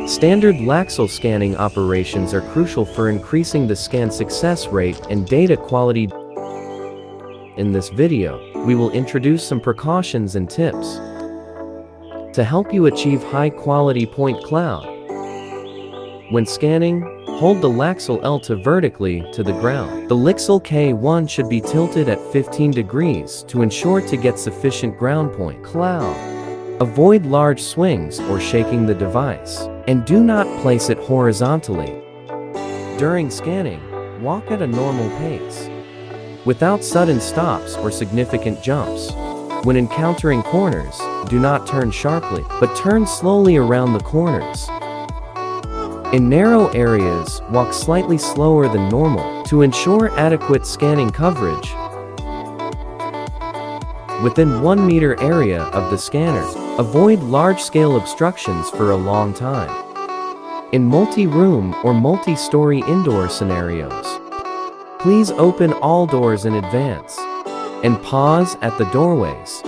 Standard Lixel scanning operations are crucial for increasing the scan success rate and data quality. In this video, we will introduce some precautions and tips to help you achieve high-quality point cloud. When scanning, hold the Lixel L2 vertically to the ground. The Lixel K1 should be tilted at 15 degrees to ensure to get sufficient ground point cloud. Avoid large swings or shaking the device, and do not place it horizontally. During scanning, walk at a normal pace, without sudden stops or significant jumps. When encountering corners, do not turn sharply, but turn slowly around the corners. In narrow areas, walk slightly slower than normal to ensure adequate scanning coverage. Within 1 meter area of the scanner, avoid large-scale obstructions for a long time. In multi-room or multi-story indoor scenarios, please open all doors in advance and pause at the doorways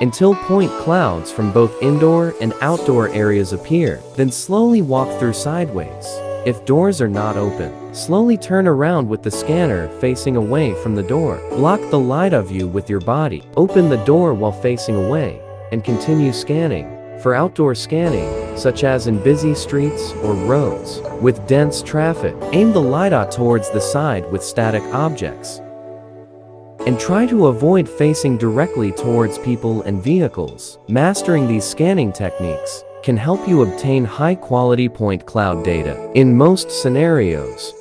until point clouds from both indoor and outdoor areas appear. Then slowly walk through sideways. If doors are not open, slowly turn around with the scanner facing away from the door. Block the LiDAR view with your body. Open the door while facing away, and continue scanning. For outdoor scanning, such as in busy streets or roads with dense traffic, aim the LiDAR towards the side with static objects, and try to avoid facing directly towards people and vehicles. Mastering these scanning techniques can help you obtain high-quality point cloud data in most scenarios.